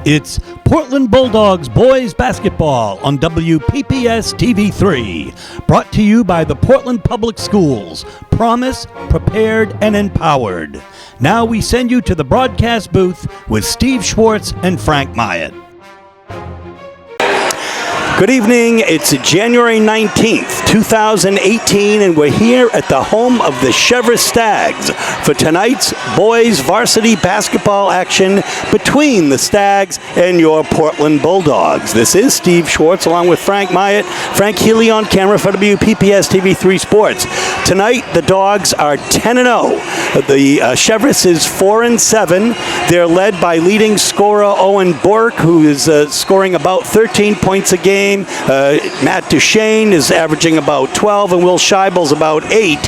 It's Portland Bulldogs boys basketball on WPPS TV3. Brought to you by the Portland Public Schools. Promise, prepared, and empowered. Now we send you to the broadcast booth with Steve Schwartz and Frank Myatt. Good evening. It's January 19th, 2018, and we're here at the home of the Cheverus Stags for tonight's boys varsity basketball action between the Stags and your Portland Bulldogs. This is Steve Schwartz along with Frank Myatt, Frank Healy on camera for WPPS TV3 Sports. Tonight, the Dogs are 10-0. The Cheverus is 4-7. They're led by leading scorer Owen Bork, who is scoring about 13 points a game. Matt Duchesne is averaging about 12, and Will Scheibel's about 8.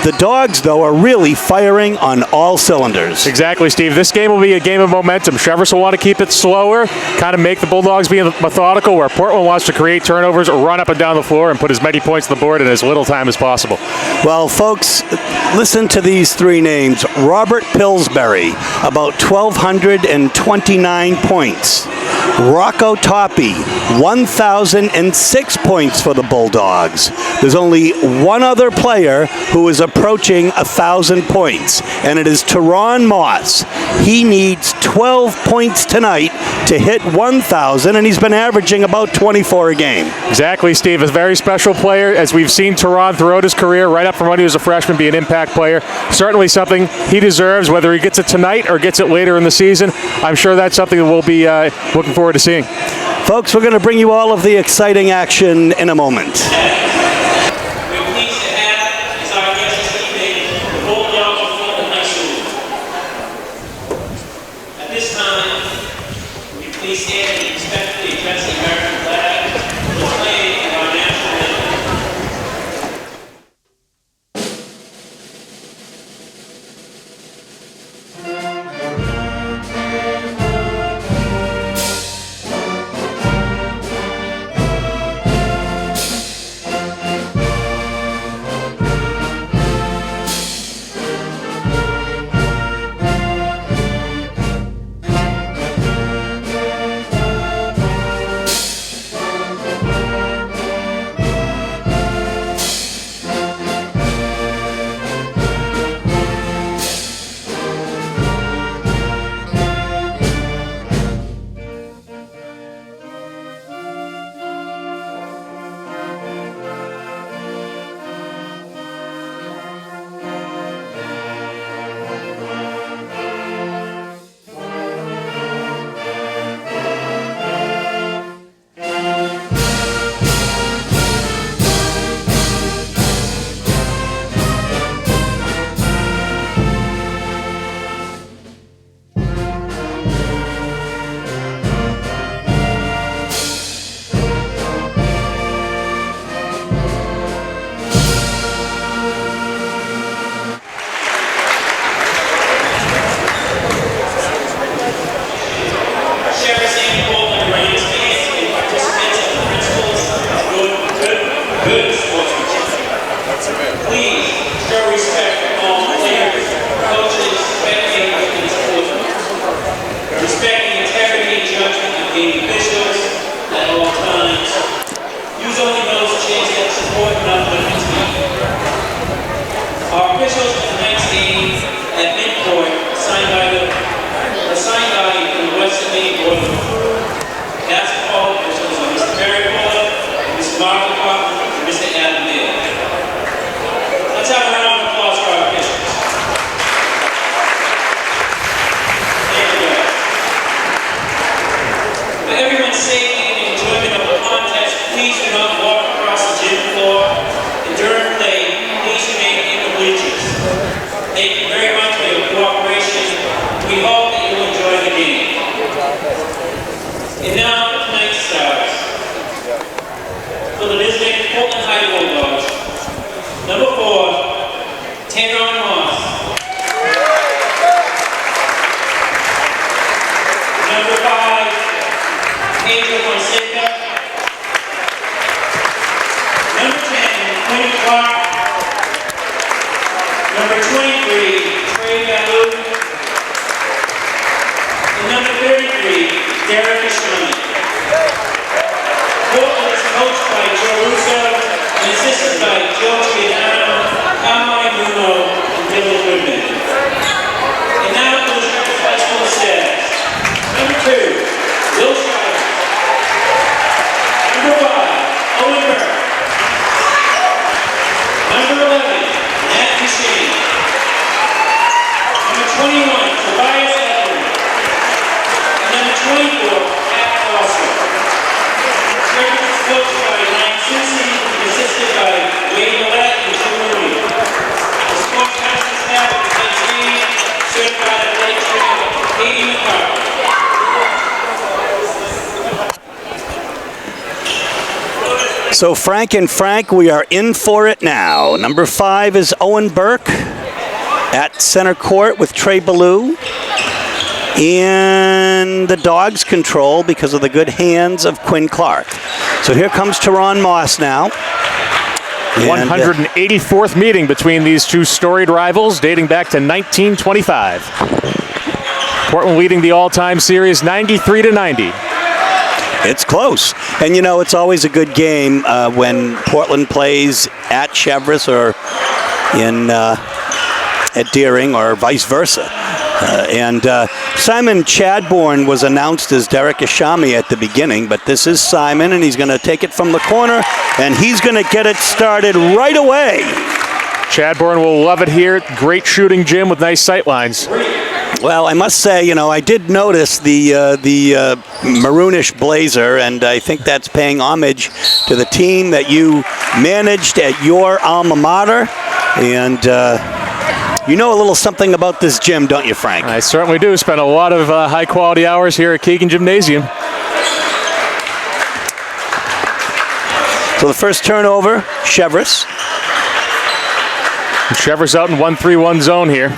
The Dogs, though, are really firing on all cylinders. Exactly, Steve. This game will be a game of momentum. Cheverus will want to keep it slower, kind of make the Bulldogs be methodical, where Portland wants to create turnovers or run up and down the floor and put as many points on the board in as little time as possible. Well, folks, listen to these three names. Robert Pillsbury, about 1,229 points. Rocco Toppy, 1,006 points for the Bulldogs. There's only one other player who is approaching 1,000 points, and it is Teron Moss. He needs 12 points tonight to hit 1,000, and he's been averaging about 24 a game. Exactly, Steve. A very special player, as we've seen Teron throughout his career, right up from when he was a freshman, be an impact player. Certainly something he deserves, whether he gets it tonight or gets it later in the season. I'm sure that's something that we'll be looking forward to seeing. Folks, we're going to bring you all of the exciting action in a moment. Number 23, Trey Ballou. And number 33, Derek So Frank and Frank, we are in for it now. Number 5 is Owen Burke at center court with Trey Ballou. And the Dogs control because of the good hands of Quinn Clark. So here comes Teron Moss now. 184th meeting between these two storied rivals dating back to 1925. Portland leading the all-time series 93-90. It's close. And, you know, it's always a good game when Portland plays at Cheverus or at Deering or vice versa. Simon Chadbourne was announced as Derek Ishami at the beginning, but this is Simon, and he's going to take it from the corner, and he's going to get it started right away. Chadbourne will love it here. Great shooting, Jim, with nice sight lines. Well, I must say, you know, I did notice the maroonish blazer, and I think that's paying homage to the team that you managed at your alma mater. And you know a little something about this gym, don't you, Frank? I certainly do. Spent a lot of high-quality hours here at Keegan Gymnasium. So the first turnover, Cheverus. Cheverus out in 1-3-1 zone here.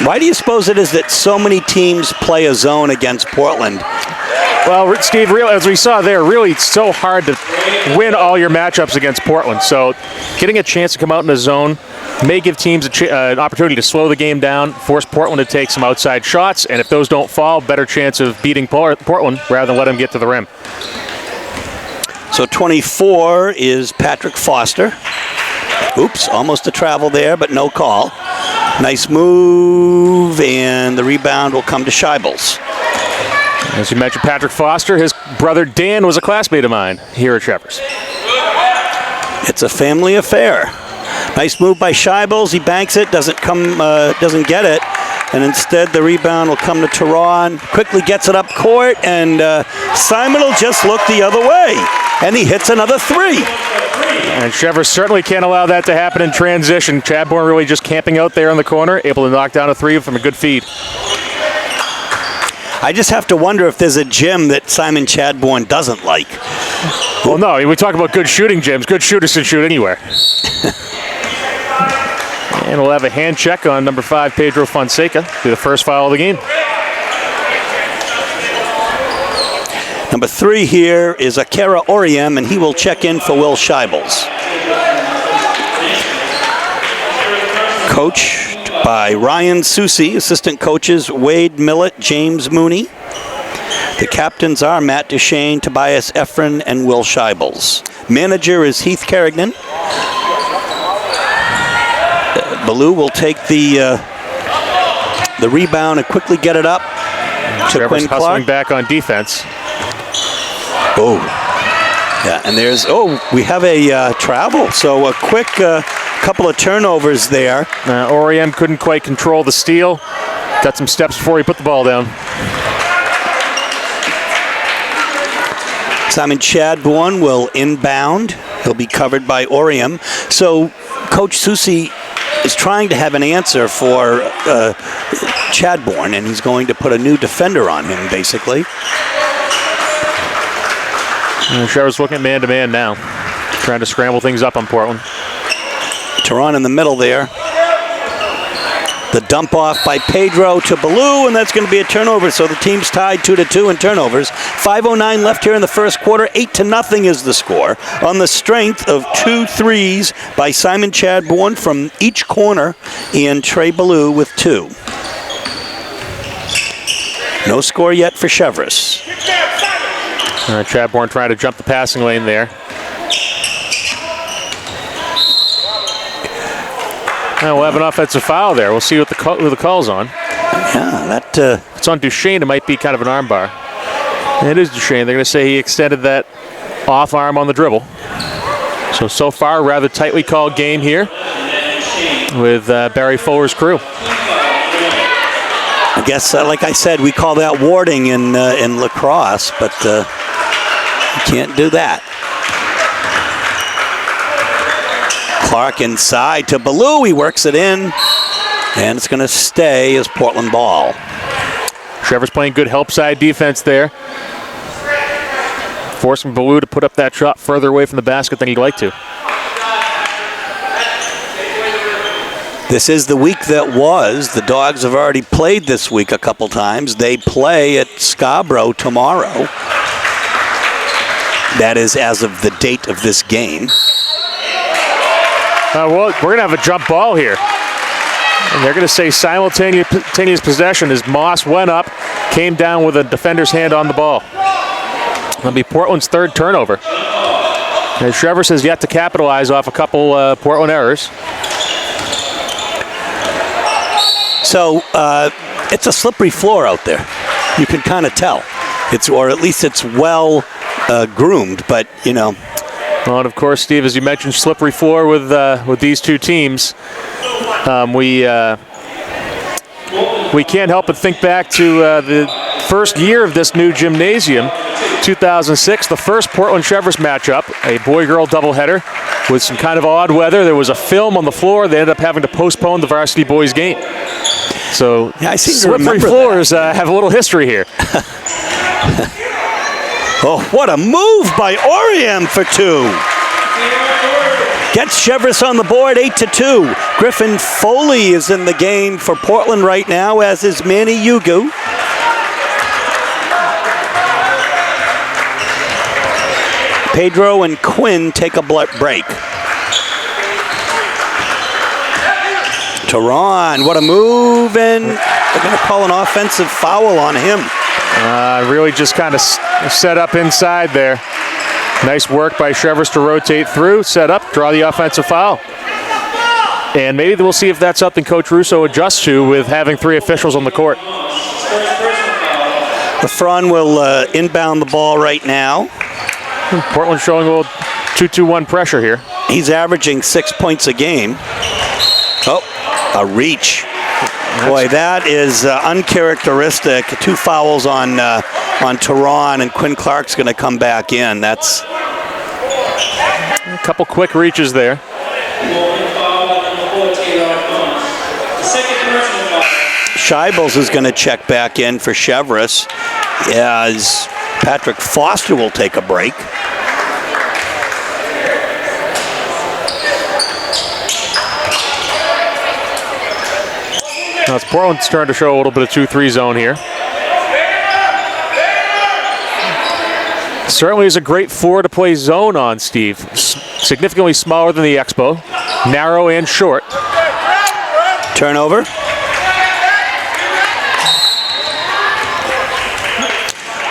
Why do you suppose it is that so many teams play a zone against Portland? Well, Steve, as we saw there, really so hard to win all your matchups against Portland. So getting a chance to come out in a zone may give teams an opportunity to slow the game down, force Portland to take some outside shots, and if those don't fall, better chance of beating Portland rather than let them get to the rim. So 24 is Patrick Foster. Oops, almost a travel there, but no call. Nice move, and the rebound will come to Scheibels. As you mentioned, Patrick Foster, his brother Dan was a classmate of mine here at Cheverus. It's a family affair. Nice move by Scheibels. He banks it, doesn't get it, and instead the rebound will come to Teron. Quickly gets it up court, and Simon will just look the other way, and he hits another three. And Cheverus certainly can't allow that to happen in transition. Chadbourne really just camping out there in the corner, able to knock down a three from a good feed. I just have to wonder if there's a gym that Simon Chadbourne doesn't like. Well, no, we talk about good shooting gyms. Good shooters can shoot anywhere. And we'll have a hand check on number 5, Pedro Fonseca, be the first foul of the game. Number 3 here is Akira Oriem, and he will check in for Will Scheibels. Coached by Ryan Susi, assistant coaches Wade Millett, James Mooney. The captains are Matt Duchesne, Tobias Efron, and Will Scheibels. Manager is Heath Carrigan. Ballou will take the rebound and quickly get it up to Quinn Clark. Hustling back on defense. Oh, yeah, and we have a travel. So a quick couple of turnovers there. Oriem couldn't quite control the steal. Got some steps before he put the ball down. Simon Chadbourne will inbound. He'll be covered by Oriem. So Coach Susi is trying to have an answer for Chadbourne, and he's going to put a new defender on him, basically. Cheverus looking at man-to-man now, trying to scramble things up on Portland. Teron in the middle there. The dump off by Pedro to Ballou, and that's going to be a turnover. So the team's tied 2-2 in turnovers. 5:09 left here in the first quarter. 8-0 is the score on the strength of 2 threes by Simon Chadbourne from each corner and Trey Ballou with 2. No score yet for Cheverus. Chadbourne trying to jump the passing lane there. We'll have an offensive foul there. We'll see what who the call's on. Yeah, it's on Duchesne. It might be kind of an arm bar. It is Duchesne. They're going to say he extended that off arm on the dribble. So far, rather tightly called game here. with Barry Fuller's crew. I guess, like I said, we call that warding in lacrosse, but you can't do that. Clark inside to Ballou. He works it in, and it's going to stay as Portland ball. Cheverus playing good help side defense there, forcing Ballou to put up that shot further away from the basket than he'd like to. This is the week that was. The Dogs have already played this week a couple times. They play at Scarborough tomorrow. That is as of the date of this game. Well, we're going to have a jump ball here. And they're going to say simultaneous possession as Moss went up, came down with a defender's hand on the ball. That'll be Portland's third turnover. And Cheverus has yet to capitalize off a couple Portland errors. So it's a slippery floor out there. You can kind of tell. Or at least it's well groomed, but you know. Well, and of course, Steve, as you mentioned, slippery floor with these two teams. We can't help but think back to the first year of this new gymnasium, 2006, the first Portland-Cheverus matchup, a boy-girl doubleheader with some kind of odd weather. There was a film on the floor. They ended up having to postpone the varsity boys game. So yeah, I seem to slippery floors have a little history here. Oh, what a move by Oriam for two. Gets Cheverus on the board, 8-2. Griffin Foley is in the game for Portland right now, as is Manny Yugu. Pedro and Quinn take a break. Teron, what a move, and they're going to call an offensive foul on him. Really just kind of set up inside there. Nice work by Cheverus to rotate through, set up, draw the offensive foul. And maybe we'll see if that's something Coach Russo adjusts to with having three officials on the court. LeFron will inbound the ball right now. Portland showing a little 2-2-1 pressure here. He's averaging 6 points a game. Oh, a reach. Boy, that is uncharacteristic. Two fouls on Teron, and Quinn Clark's going to come back in. That's a couple quick reaches there. Scheibels is going to check back in for Cheverus, as Patrick Foster will take a break. Now it's Portland starting to show a little bit of 2-3 zone here. Certainly is a great floor to play zone on, Steve. Significantly smaller than the Expo, narrow and short. Turnover.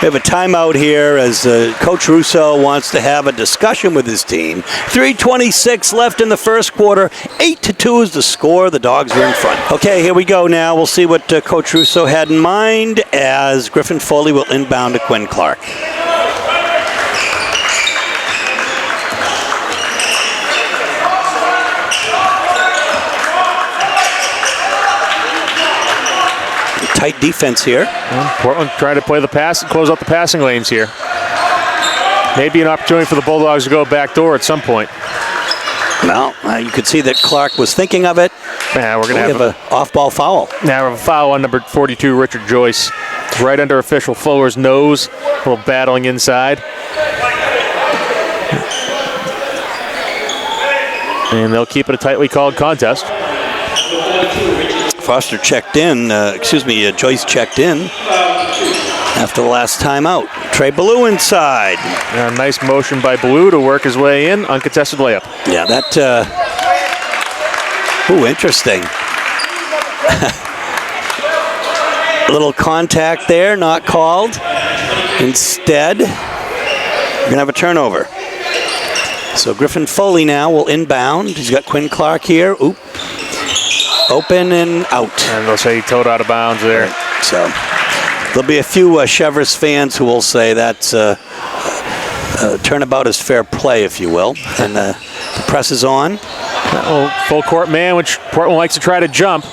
We have a timeout here as Coach Russo wants to have a discussion with his team. 3:26 left in the first quarter. 8-2 is the score. The Dogs are in front. Okay, here we go now. We'll see what Coach Russo had in mind as Griffin Foley will inbound to Quinn Clark. Tight defense here. Well, Portland trying to play the pass and close out the passing lanes here. Maybe an opportunity for the Bulldogs to go back door at some point. Well, you could see that Clark was thinking of it. Yeah, we're going to have an off-ball foul. Now we have a foul on number 42, Richard Joyce. Right under official Fuller's nose. A little battling inside. And they'll keep it a tightly called contest. Foster checked in, Joyce checked in after the last timeout. Trey Ballou inside. A nice motion by Ballou to work his way in, uncontested layup. Yeah, that, interesting. A little contact there, not called. Instead, we're gonna have a turnover. So Griffin Foley now will inbound. He's got Quinn Clark here. Oop. Open and out. And they'll say he towed out of bounds there. Right. So there'll be a few Cheverus fans who will say that's turnabout is fair play, if you will. And the press is on. Full court man, which Portland likes to try to jump.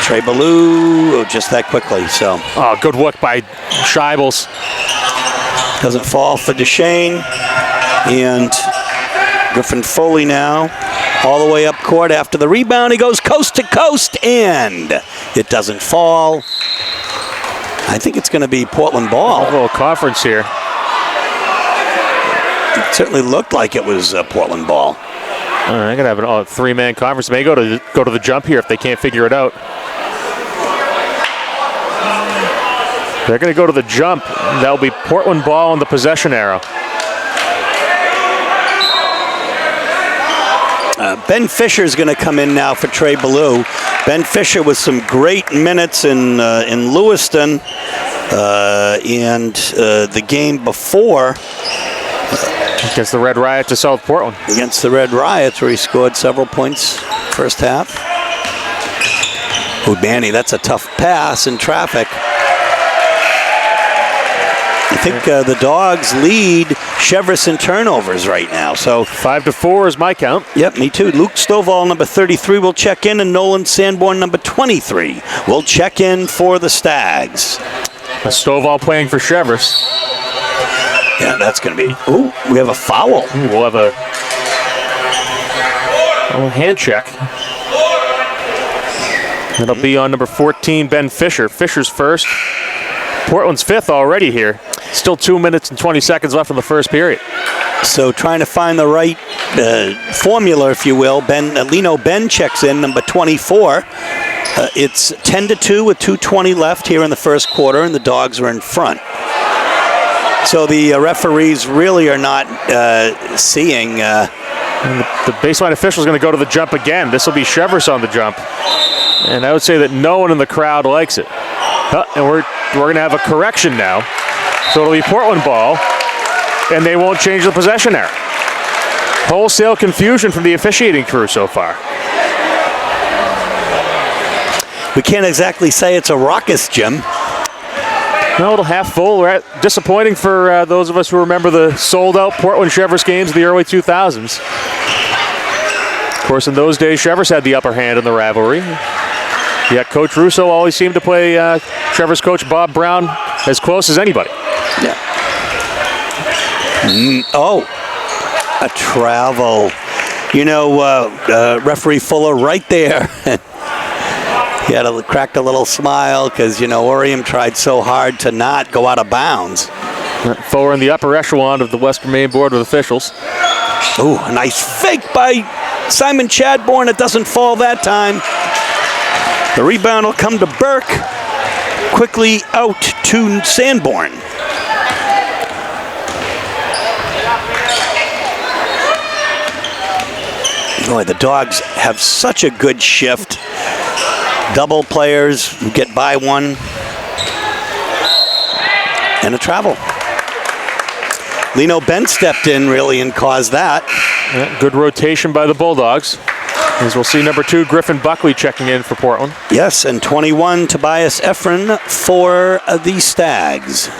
Trey Ballou, just that quickly. So. Oh, good work by Scheibels. Doesn't fall for Duchesne. And Griffin Foley now all the way up court after the rebound. He goes coast to coast, and it doesn't fall. I think it's going to be Portland ball. A little conference here. It certainly looked like it was Portland ball. All right, I'm going to have a three-man conference. May go to the jump here if they can't figure it out. They're going to go to the jump. That'll be Portland ball on the possession arrow. Ben Fisher is going to come in now for Trey Ballou. Ben Fisher with some great minutes in Lewiston and the game before. Against the Red Riot to South Portland. Against the Red Riots, where he scored several points first half. Oh, Manny, that's a tough pass in traffic. I think the Dogs lead Cheverus in turnovers right now. So 5-4 is my count. Yep, me too. Luke Stovall, number 33, will check in, and Nolan Sanborn, number 23, will check in for the Stags. Stovall playing for Cheverus. Yeah, that's going to be. Ooh, we have a foul. We'll have a hand check. That'll be on number 14, Ben Fisher. Fisher's first. Portland's fifth already here. Still 2 minutes and 20 seconds left in the first period. So trying to find the right formula, if you will. Lino Ben checks in, number 24. It's 10-2 with 2:20 left here in the first quarter, and the Dogs are in front. So the referees really are not seeing. The baseline official is going to go to the jump again. This will be Cheverus on the jump. And I would say that no one in the crowd likes it. And we're going to have a correction now. So it'll be Portland ball, and they won't change the possession arrow. Wholesale confusion from the officiating crew so far. We can't exactly say it's a raucous gym. No, a little half full. Disappointing for those of us who remember the sold-out Portland Cheverus games of the early 2000s. Of course, in those days, Cheverus had the upper hand in the rivalry. Yet Coach Russo always seemed to play Cheverus coach Bob Brown as close as anybody. Yeah. A travel. You know, referee Fuller right there. He had cracked a little smile because, Orium tried so hard to not go out of bounds. Fuller in the upper echelon of the Western Maine Board of Officials. Ooh, a nice fake by Simon Chadbourne. It doesn't fall that time. The rebound will come to Burke. Quickly out to Sanborn. Boy, the Dogs have such a good shift. Double players who get by one. And a travel. Lino Ben stepped in really and caused that. Yeah, good rotation by the Bulldogs. As we'll see, number 2, Griffin Buckley checking in for Portland. Yes, and 21, Tobias Efren for the Stags.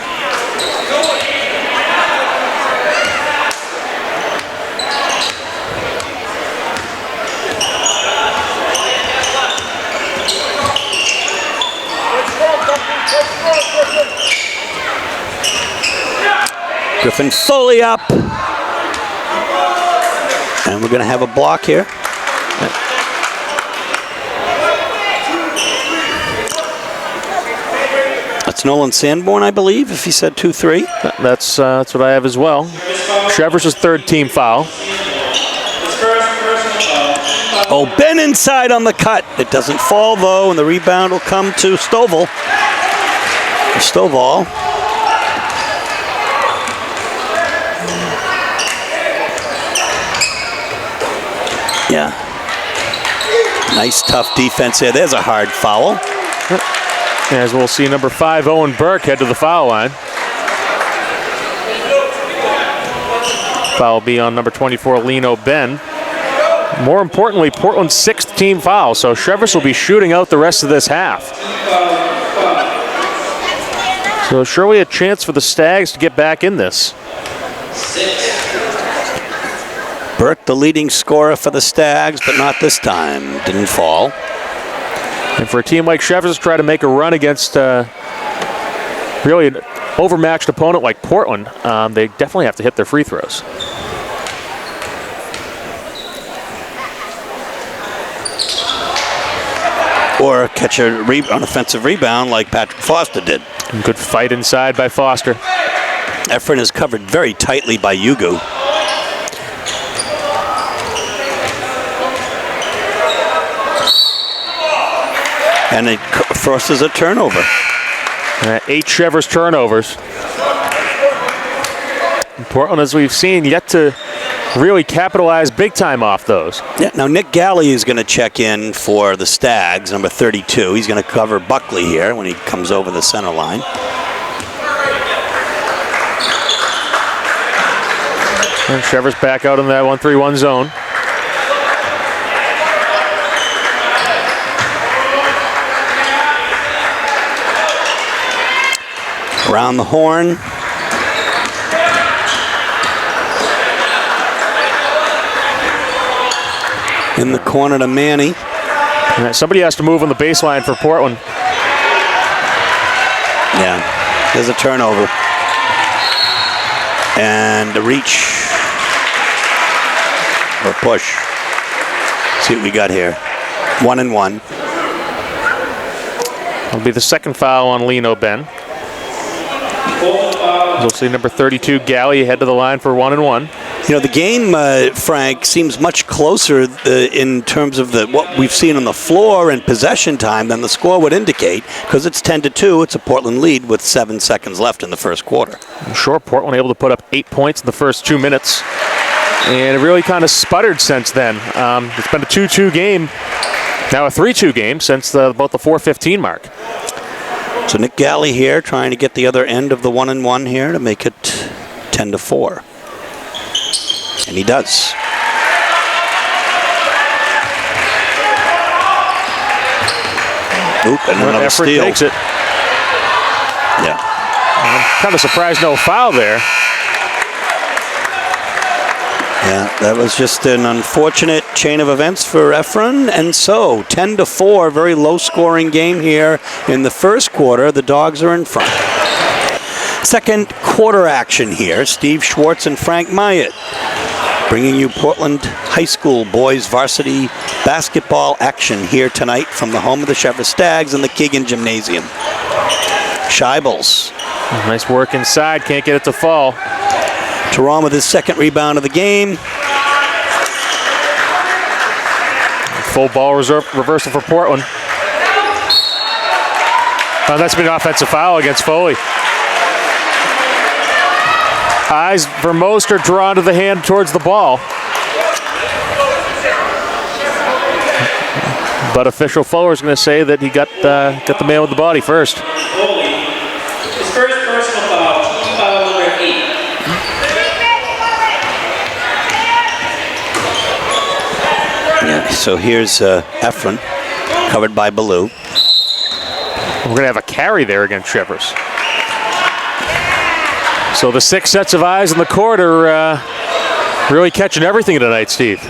Griffin Foley up. And we're going to have a block here. That's Nolan Sanborn, I believe, if he said 2-3. That's what I have as well. Cheverus' third team foul. Oh, Ben inside on the cut. It doesn't fall, though, and the rebound will come to Stovall. Stovall. Yeah. Nice, tough defense there. There's a hard foul. As we'll see, number 5, Owen Burke, head to the foul line. Foul will be on number 24, Lino Ben. More importantly, Portland's 6th team foul, so Cheverus will be shooting out the rest of this half. So surely a chance for the Stags to get back in this. Burke, the leading scorer for the Stags, but not this time. Didn't fall. And for a team like Cheverus to try to make a run against really an overmatched opponent like Portland, they definitely have to hit their free throws. Or catch an offensive rebound like Patrick Foster did. And good fight inside by Foster. Efren is covered very tightly by Yugu. And it forces a turnover. 8 Cheverus turnovers. Portland, as we've seen, yet to really capitalize big time off those. Yeah, now Nick Galley is going to check in for the Stags, number 32. He's going to cover Buckley here when he comes over the center line. And Cheverus back out in that 1-3-1 zone. Around the horn. In the corner to Manny. Somebody has to move on the baseline for Portland. Yeah, there's a turnover. And a reach. Or push. See what we got here. 1 and 1. It'll be the second foul on Lino Ben. We'll see number 32, Galley, head to the line for 1 and 1. You know, the game, Frank, seems much closer in terms of what we've seen on the floor and possession time than the score would indicate, because it's 10-2. It's a Portland lead with 7 seconds left in the first quarter. Sure, Portland able to put up 8 points in the first 2 minutes, and it really kind of sputtered since then. It's been a 2-2 game, now a 3-2 game since about the 4:15 mark. So Nick Galley here trying to get the other end of the 1 and 1 here to make it 10-4. And he does. Oop, and another steal. Takes it. Yeah. I'm kind of surprised no foul there. Yeah, that was just an unfortunate chain of events for Efren. And so 10-4, very low scoring game here in the first quarter. The Dogs are in front. Second quarter action here. Steve Schwartz and Frank Myatt bringing you Portland High School boys varsity basketball action here tonight from the home of the Cheverus Stags in the Keegan Gymnasium. Scheibels. Nice work inside, can't get it to fall. Teron with his second rebound of the game. Full ball reversal for Portland. Oh, that's been an offensive foul against Foley. Eyes for most are drawn to the hand towards the ball. But official Fuller is going to say that he got the man with the body first. His first personal foul, team foul number 8. Yeah, so here's Efren, covered by Ballou. We're going to have a carry there against Cheverus. So the 6 sets of eyes in the court are really catching everything tonight, Steve. You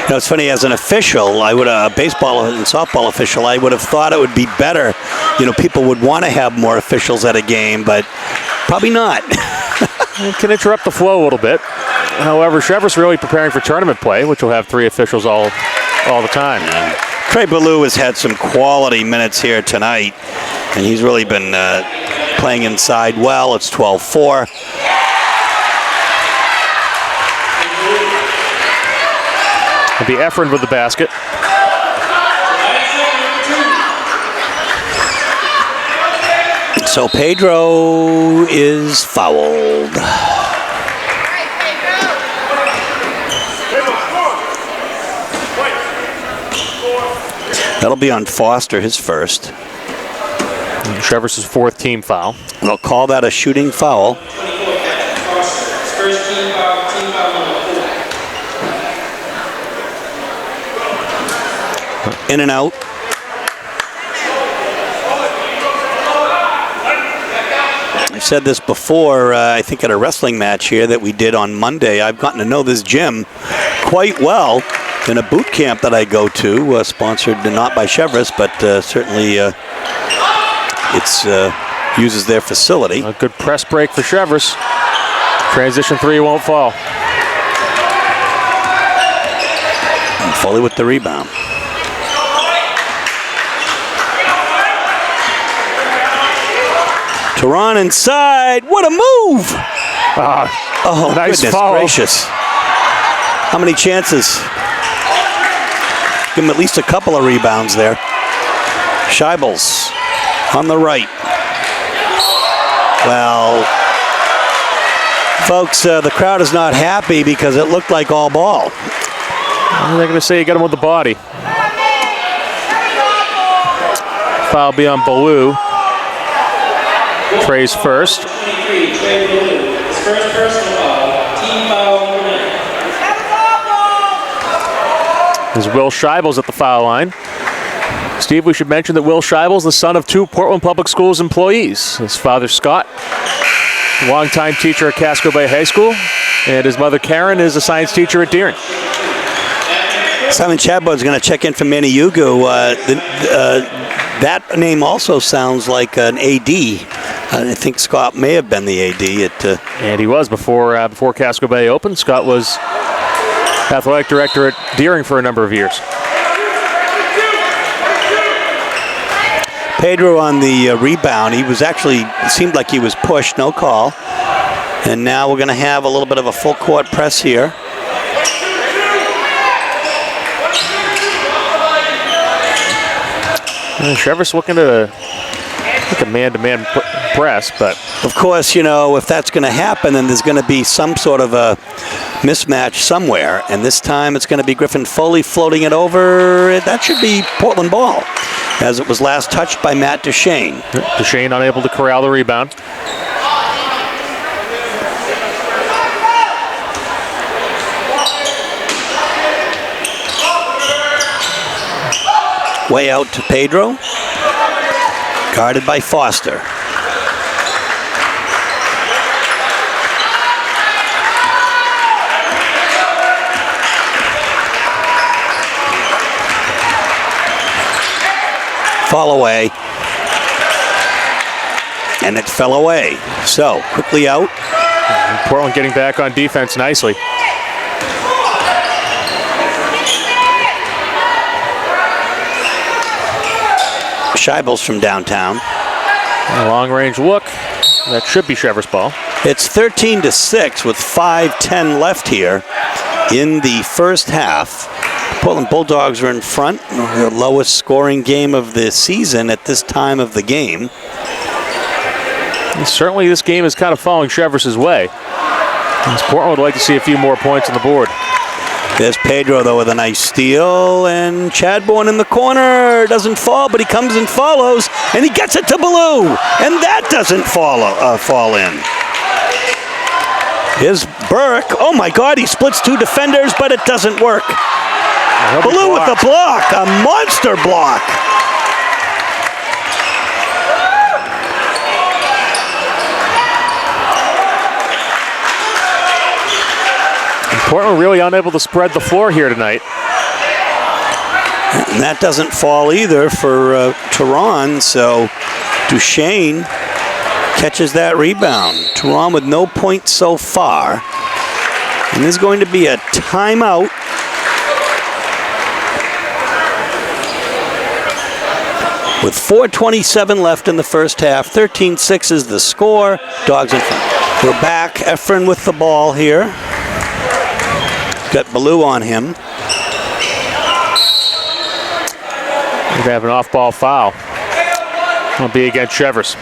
know, it's funny, as an official, a baseball and softball official, I would have thought it would be better. You know, people would want to have more officials at a game, but probably not. It can interrupt the flow a little bit. However, Cheverus really preparing for tournament play, which will have 3 officials all the time. Yeah. Trey Ballou has had some quality minutes here tonight, and he's really been playing inside well. It's 12-4. It'll be Efren with the basket. So Pedro is fouled. That'll be on Foster, his first. Cheverus' 4th team foul. They'll call that a shooting foul. First team foul, number 4. In and out. I've said this before, I think at a wrestling match here that we did on Monday. I've gotten to know this gym quite well in a boot camp that I go to, sponsored not by Cheverus, but certainly it's uses their facility. A good press break for Cheverus. Transition 3 won't fall. And Foley with the rebound. Teron inside. What a move! Oh, nice goodness follow. gracious. How many chances? Give him at least a couple of rebounds there. Scheibels on the right. Well, folks, the crowd is not happy because it looked like all ball. They're going to say you got him with the body. Foul be on Baloo. Trey's first. 23, Trey Baloo. His first personal foul. Team foul number 9. Is Will Scheibels at the foul line. Steve, we should mention that Will Scheibels, the son of 2 Portland Public Schools employees. His father, Scott, longtime teacher at Casco Bay High School, and his mother, Karen, is a science teacher at Deering. Simon Chadbourne is going to check in for Manny Yugu. That name also sounds like an AD. I think Scott may have been the AD at. And he was before Casco Bay opened. Scott was athletic director at Deering for a number of years. Pedro on the rebound. He was actually, it seemed like he was pushed, no call. And now we're going to have a little bit of a full court press here. Cheverus looking at a man-to-man press, but of course, you know, if that's going to happen, then there's going to be some sort of a mismatch somewhere. And this time it's going to be Griffin Foley floating it over. That should be Portland ball, as it was last touched by Matt Duchesne. Duchesne unable to corral the rebound. Way out to Pedro. Guarded by Foster. Fall away. And it fell away. So, quickly out. Portland getting back on defense nicely. Scheibels from downtown. A long-range look. That should be Cheverus ball. It's 13-6 with 5:10 left here in the first half. Portland Bulldogs are in front. The lowest scoring game of the season at this time of the game. And certainly this game is kind of falling Cheverus's way. As Portland would like to see a few more points on the board. There's Pedro, though, with a nice steal, and Chadbourne in the corner. Doesn't fall, but he comes and follows, and he gets it to Baloo, and that doesn't fall in. Here's Burke. Oh, my God, he splits 2 defenders, but it doesn't work. Baloo with the block, a monster block. Portland really unable to spread the floor here tonight. And that doesn't fall either for Teron, so Duchesne catches that rebound. Teron with no points so far. And there's going to be a timeout. With 4:27 left in the first half, 13-6 is the score. Dogs in front. We're back. Efren with the ball here. Got Baloo on him. We're going to have an off-ball foul. It'll be against Cheverus.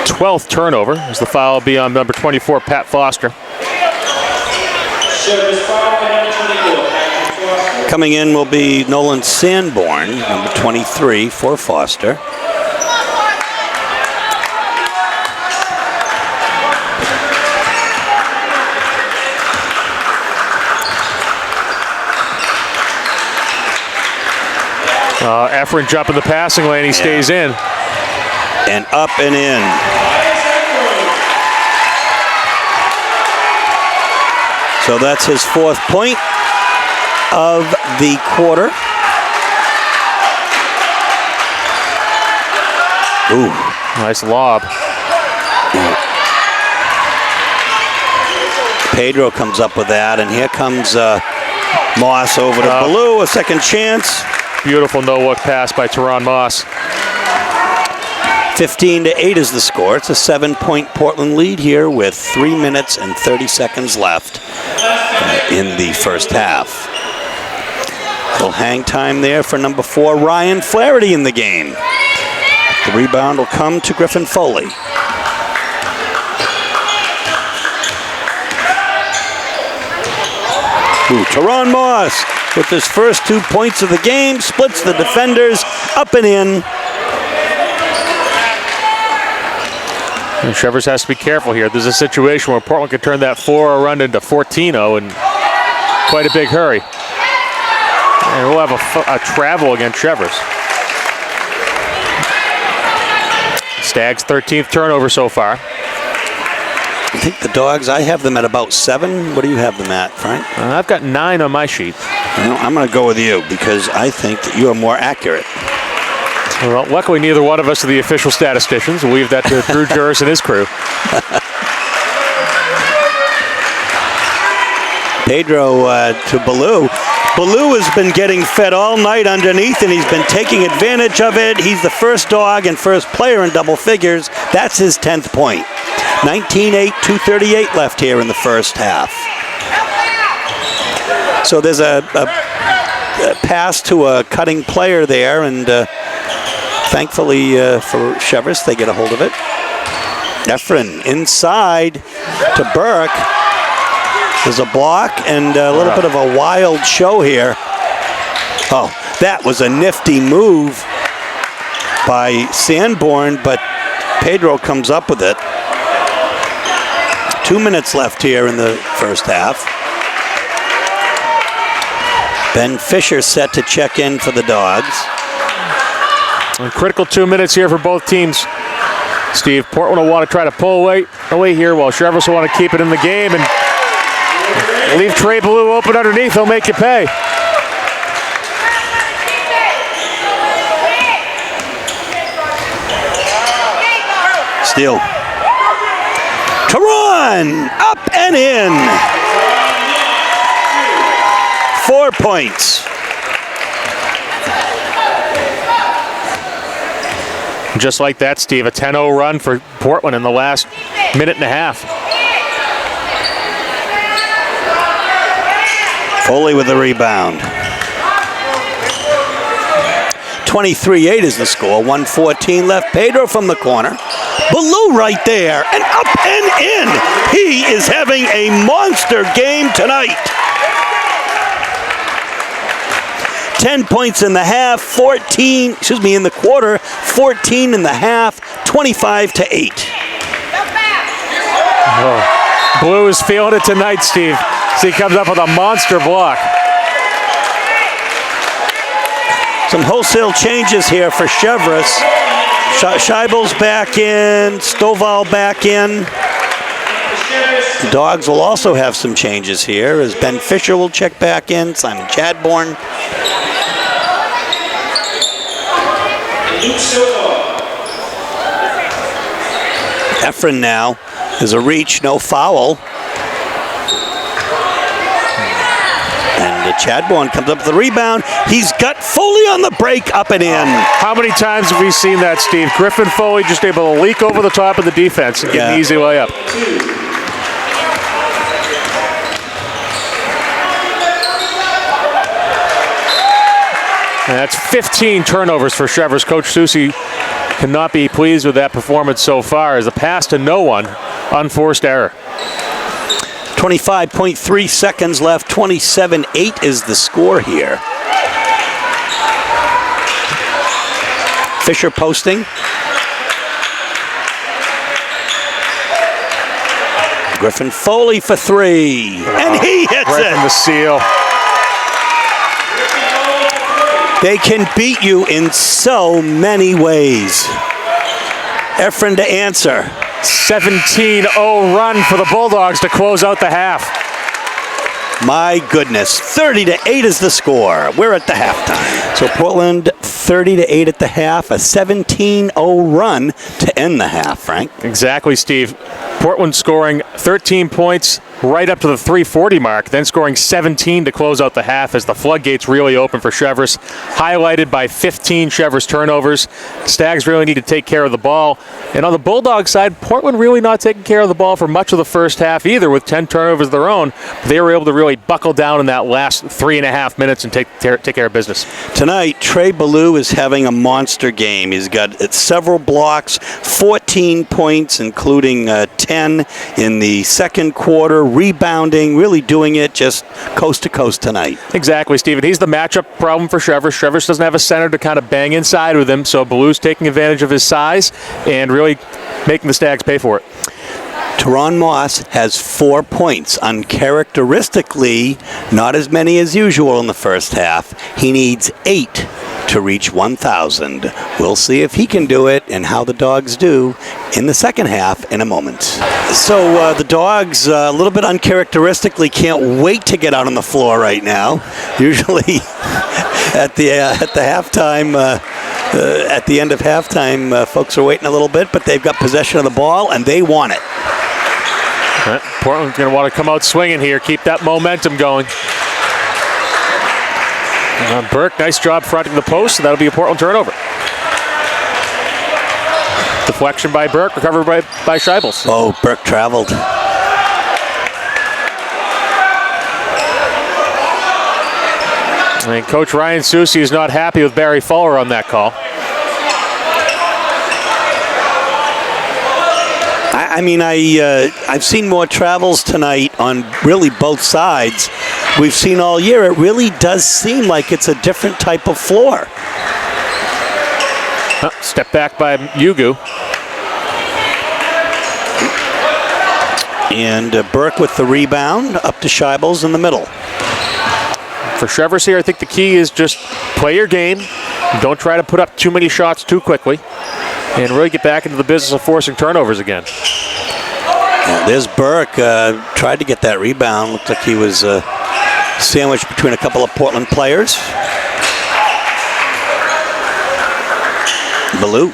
12th turnover, as the foul will be on number 24, Pat Foster. Cheverus foul by number 24, Patrick Foster. Coming in will be Nolan Sanborn, number 23 for Foster. Efren jumping the passing lane. He stays in. And up and in. So that's his 4th point of the quarter. Ooh. Nice lob. Pedro comes up with that, and here comes Moss over to Ballou, a second chance. Beautiful no-look pass by Teron Moss. 15-8 is the score. It's a 7-point Portland lead here with 3 minutes and 30 seconds left in the first half. Little hang time there for number 4, Ryan Flaherty in the game. The rebound will come to Griffin Foley. Teron Moss with his first 2 points of the game, splits the defenders, up and in. And Cheverus has to be careful here. There's a situation where Portland could turn that 4-0 run into 14-0 in quite a big hurry. And we'll have a travel against Cheverus. Stags' 13th turnover so far. I think the Dogs, I have them at about 7. What do you have them at, Frank? I've got 9 on my sheet. Well, I'm going to go with you because I think that you are more accurate. Well, luckily neither one of us are the official statisticians. We'll leave that to Drew Juris and his crew. Pedro to Ballou. Ballou has been getting fed all night underneath, and he's been taking advantage of it. He's the first Dog and first player in double figures. That's his 10th point. 19-8, 2:38 left here in the first half. So there's a pass to a cutting player there, and thankfully for Cheverus, they get a hold of it. Efren inside to Burke. There's a block and a little bit of a wild show here. Oh, that was a nifty move by Sanborn, but Pedro comes up with it. 2 minutes left here in the first half. Ben Fisher set to check in for the Dogs. A critical 2 minutes here for both teams. Steve, Portland will want to try to pull away here, while Cheverus will want to keep it in the game and leave Trey Ballou open underneath. He'll make you pay. Steal. Teron up and in. 4 points. Just like that, Steve, a 10-0 run for Portland in the last minute and a half. Foley with the rebound. 23-8 is the score. 1:14 left. Pedro from the corner. Ballou right there, and up and in. He is having a monster game tonight. 10 points in the half, in the quarter, 14 in the half, 25-8. Oh. Blue is feeling it tonight, Steve. So he comes up with a monster block. Some wholesale changes here for Cheverus. Scheibel's back in, Stovall back in. The Dogs will also have some changes here as Ben Fisher will check back in, Simon Chadbourne. Efren now. There's a reach, no foul. And Chadbourne comes up with the rebound. He's got Foley on the break, up and in. How many times have we seen that, Steve? Griffin Foley just able to leak over the top of the defense and get an easy layup. And that's 15 turnovers for Cheverus. Coach Susi cannot be pleased with that performance so far, as a pass to no one, unforced error. 25.3 seconds left. 27-8 is the score here. Fisher posting. Griffin Foley for three. And he hits right it. from the seal. They can beat you in so many ways. Efren to answer. 17-0 run for the Bulldogs to close out the half. My goodness, 30-8 is the score. We're at the halftime. So Portland 30-8 at the half, a 17-0 run to end the half, Frank. Exactly, Steve. Portland scoring 13 points right up to the 3:40 mark, then scoring 17 to close out the half as the floodgates really open for Cheverus, highlighted by 15 Cheverus turnovers. Stags really need to take care of the ball. And on the Bulldog side, Portland really not taking care of the ball for much of the first half either, with 10 turnovers of their own. They were able to really buckle down in that last 3.5 minutes and take care of business. Tonight, Trey Ballou is having a monster game. He's got several blocks, 14 points, including 10 in the second quarter, rebounding, really doing it just coast to coast tonight. Exactly, Stephen. He's the matchup problem for Cheverus. Cheverus doesn't have a center to kind of bang inside with him, so Ballou's taking advantage of his size and really making the Stags pay for it. Teron Moss has 4 points. Uncharacteristically, not as many as usual in the first half. He needs 8 to reach 1,000. We'll see if he can do it and how the Dogs do in the second half in a moment. So the Dogs, a little bit uncharacteristically, can't wait to get out on the floor right now. Usually at the halftime, at the end of halftime, folks are waiting a little bit, but they've got possession of the ball and they want it. Portland's going to want to come out swinging here, keep that momentum going. Burke, nice job fronting the post, so that'll be a Portland turnover. Deflection by Burke, recovered by Scheibels. Oh, Burke traveled. And Coach Ryan Susi is not happy with Barry Fuller on that call. I've seen more travels tonight on really both sides. We've seen all year. It really does seem like it's a different type of floor. Step back by Yugu. And Burke with the rebound, up to Scheibels in the middle. For Cheverus here, I think the key is just play your game. Don't try to put up too many shots too quickly. And really get back into the business of forcing turnovers again. Yeah, there's Burke. Tried to get that rebound. Looked like he was sandwiched between a couple of Portland players. Ballou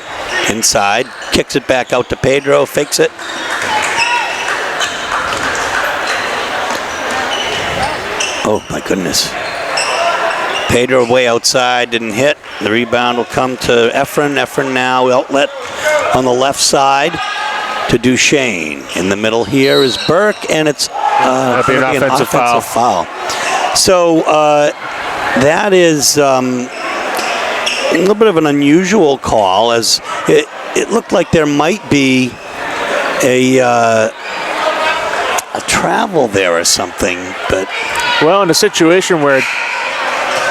inside. Kicks it back out to Pedro. Fakes it. Oh, my goodness. Pedro way outside, didn't hit. The rebound will come to Efren. Efren now outlet on the left side to Duchesne. In the middle here is Burke, and it's an offensive foul. So that is a little bit of an unusual call, as it looked like there might be a travel there or something, but well, in a situation where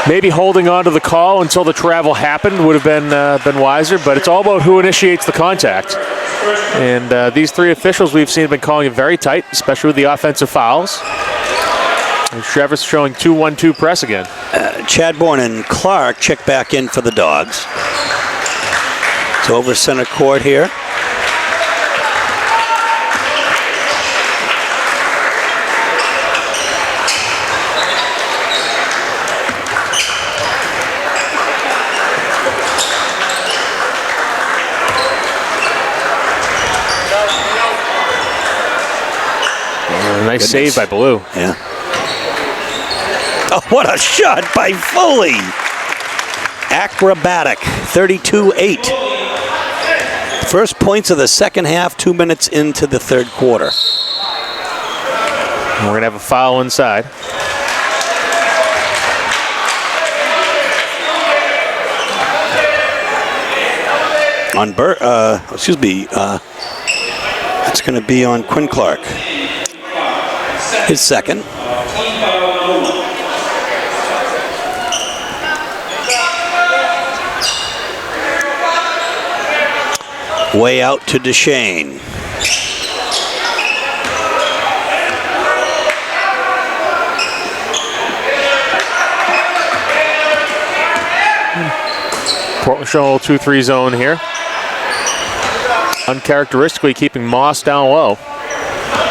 maybe holding on to the call until the travel happened would have been wiser, but it's all about who initiates the contact. And these three officials we've seen have been calling it very tight, especially with the offensive fouls. And Cheverus showing 2-1-2 press again. Chadbourne and Clark check back in for the Dogs. It's over center court here. Nice save by Ballou. Yeah. Oh, what a shot by Foley. Acrobatic, 32-8. First points of the second half, 2 minutes into the third quarter. And we're going to have a foul inside. On it's going to be on Quinn Clark. His second. Way out to Duchesne. Portland showing a little 2-3 zone here. Uncharacteristically keeping Moss down low.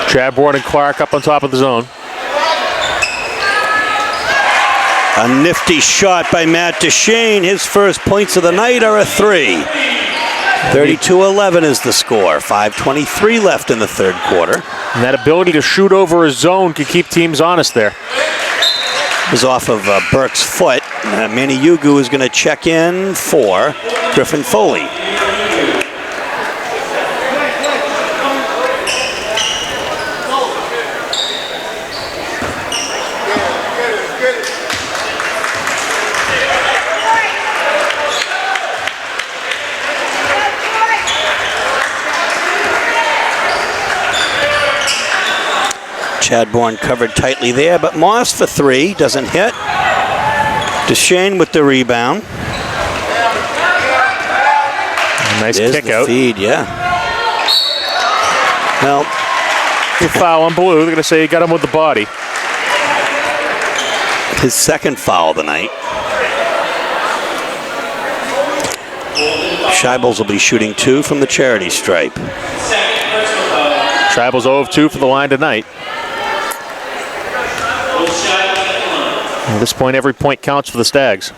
Chadbourne and Clark up on top of the zone. A nifty shot by Matt Duchesne. His first points of the night are a 3. 32-11 is the score. 5:23 left in the third quarter. And that ability to shoot over a zone can keep teams honest there. It was off of Burke's foot. Manny Yugu is going to check in for Griffin Foley. Chadbourne covered tightly there, but Moss for 3, doesn't hit. Duchesne with the rebound. Nice There's kick the out. Feed, yeah. Well, good foul on Blue. They're going to say he got him with the body. his second foul of the night. Scheibels will be shooting 2 from the charity stripe. Scheibels 0 of 2 for the line tonight. At this point, every point counts for the Stags.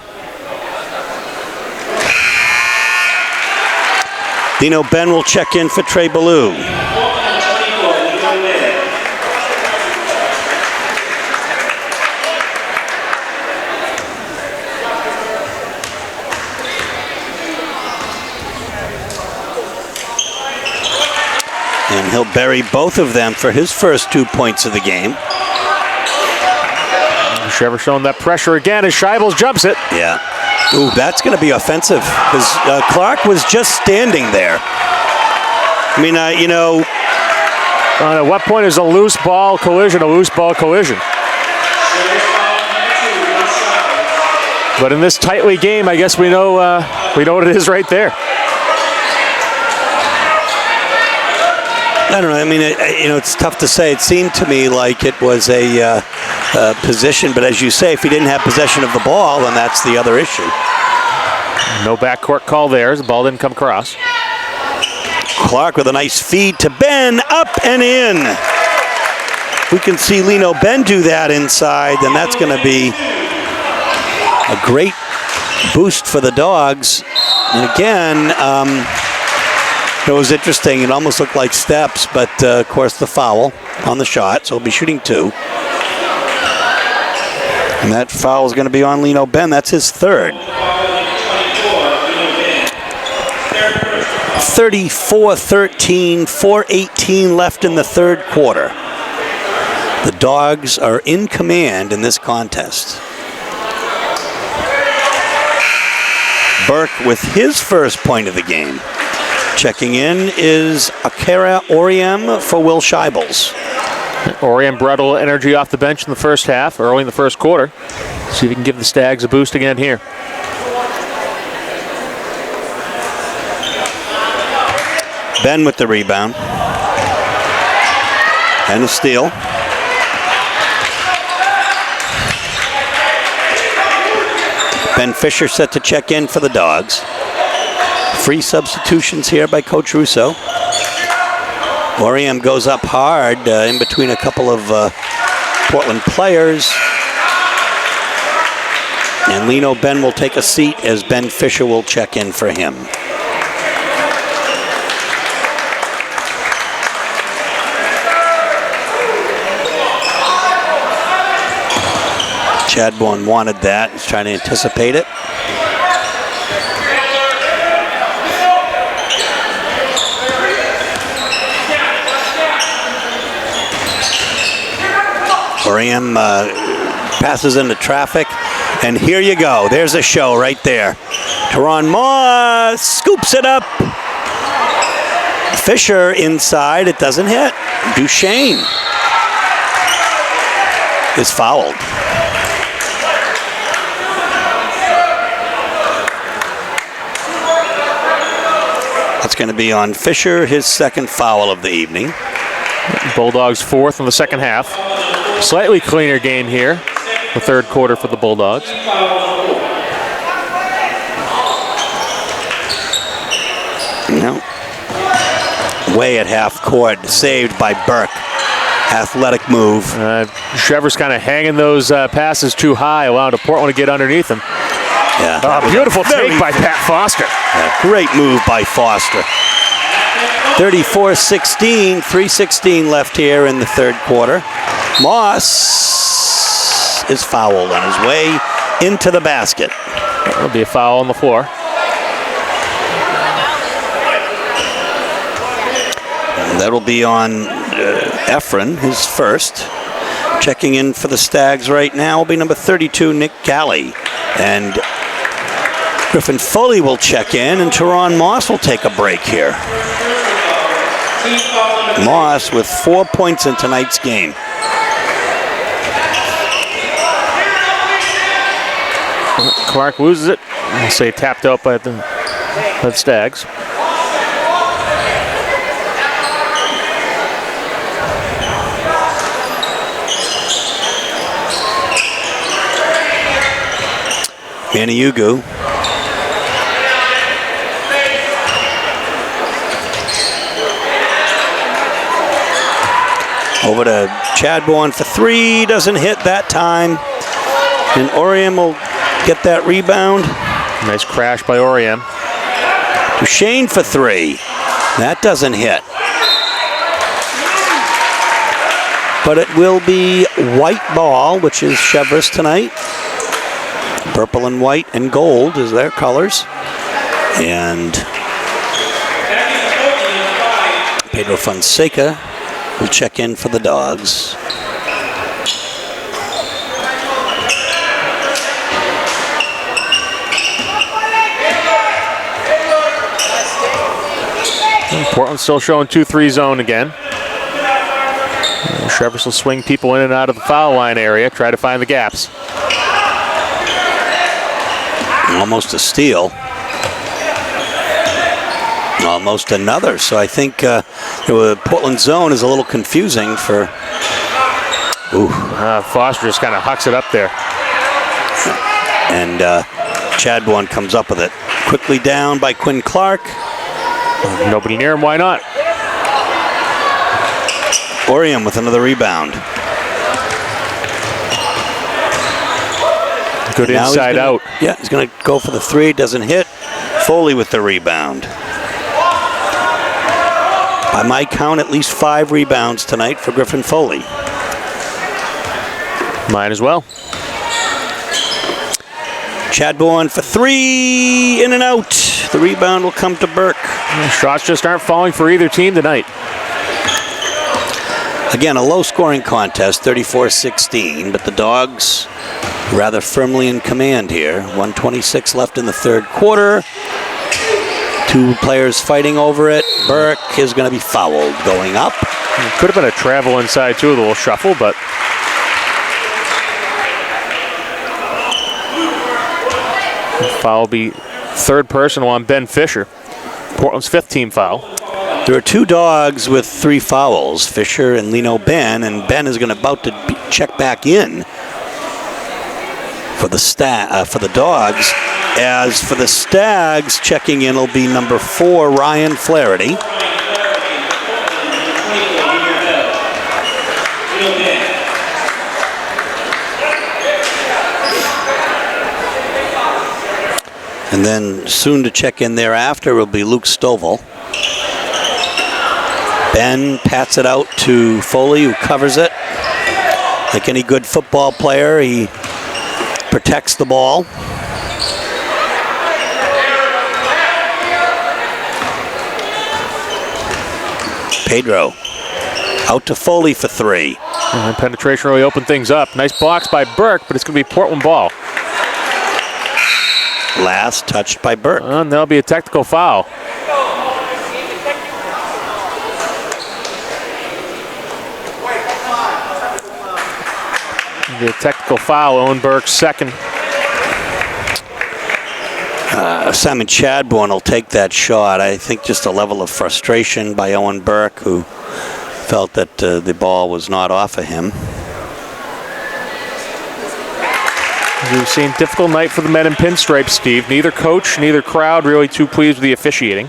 Dino Ben will check in for Trey Ballou. And he'll bury both of them for his first 2 points of the game. Cheverus showing that pressure again as Scheibels jumps it. Yeah. Ooh, that's going to be offensive because Clark was just standing there. I mean, you know. At what point is a loose ball collision a loose ball collision? But in this tightly game, I guess we know what it is right there. I don't know. I mean, it's tough to say. It seemed to me like it was a position, but as you say, if he didn't have possession of the ball, then that's the other issue. No backcourt call there. The ball didn't come across. Clark with a nice feed to Ben, up and in. If we can see Lino Ben do that inside, then that's going to be a great boost for the Dogs. And again, it was interesting. It almost looked like steps, but of course the foul on the shot, so he'll be shooting 2. And that foul is going to be on Lino Ben. That's his third. 34-13, 4:18 left in the third quarter. The Dogs are in command in this contest. Burke with his first point of the game. Checking in is Akira Oriem for Will Scheibels. Oriem brought a little energy off the bench in the first half, early in the first quarter. See if he can give the Stags a boost again here. Ben with the rebound. And a steal. Ben Fisher set to check in for the Dogs. Free substitutions here by Coach Russo. Oriem goes up hard in between a couple of Portland players. And Lino Ben will take a seat as Ben Fisher will check in for him. Chadbourne wanted that. He's trying to anticipate it. Oriem passes into traffic, and here you go. There's a show right there. Teron Moss scoops it up. Fisher inside. It doesn't hit. Duchesne is fouled. That's going to be on Fisher, his second foul of the evening. Bulldogs fourth in the second half. Slightly cleaner game here, the third quarter for the Bulldogs. No. Way at half court, saved by Burke. Athletic move. Cheverus kind of hanging those passes too high, allowing Portland to get underneath him. Yeah. Beautiful take by Pat Foster. Yeah, great move by Foster. 34-16, 3:16 left here in the third quarter. Moss is fouled on his way into the basket. There'll be a foul on the floor. And that'll be on Efren, his first. Checking in for the Stags right now will be number 32, Nick Galley. And Griffin Foley will check in, and Teron Moss will take a break here. Moss with 4 points in tonight's game. Clark loses it. I'll say tapped out by the Stags. Maniugu. Over to Chadbourne for three. Doesn't hit that time. And Oriam will get that rebound. Nice crash by Oriam. Duchesne for three. That doesn't hit. But it will be white ball, which is Cheverus tonight. Purple and white and gold is their colors. And Pedro Fonseca will check in for the Dogs. Portland still showing 2-3 zone again. Cheverus will swing people in and out of the foul line area, try to find the gaps. Almost a steal. Almost another. So I think Portland zone is a little confusing for. Foster just kind of hucks it up there. And Chadbourne comes up with it. Quickly down by Quinn Clark. Nobody near him, why not? Oriam with another rebound. Good inside out. Yeah, he's going to go for the three. Doesn't hit. Foley with the rebound. By my count, at least 5 rebounds tonight for Griffin Foley. Mine as well. Chadbourne for three. In and out. The rebound will come to Burke. Shots just aren't falling for either team tonight. Again, a low-scoring contest, 34-16, but the Dogs rather firmly in command here. 1:26 left in the third quarter. 2 players fighting over it. Burke is going to be fouled going up. It could have been a travel inside too, a little shuffle, but foul will be third personal on Ben Fisher. Portland's 5th team foul. There are 2 Dogs with 3 fouls, Fisher and Lino Ben, and Ben is about to check back in for the Dogs. As for the Stags, checking in will be number 4, Ryan Flaherty. And then soon to check in thereafter will be Luke Stovall. Ben pats it out to Foley, who covers it. Like any good football player, he protects the ball. Pedro out to Foley for 3. And penetration really opened things up. Nice blocks by Burke, but it's going to be Portland ball. Last touched by Burke. And there'll be a technical foul. The technical foul, Owen Burke's second. Simon Chadbourne will take that shot. I think just a level of frustration by Owen Burke, who felt that the ball was not off of him. We've seen difficult night for the men in pinstripes, Steve. Neither coach, neither crowd really too pleased with the officiating.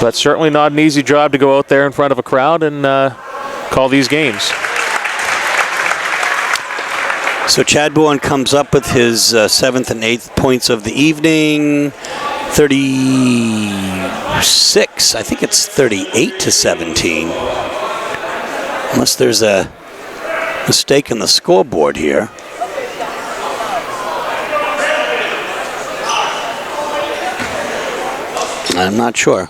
But certainly not an easy job to go out there in front of a crowd and call these games. So Chadbourne comes up with his 7th and 8th points of the evening. 36, I think it's 38-17. Unless there's a mistake in the scoreboard here. I'm not sure.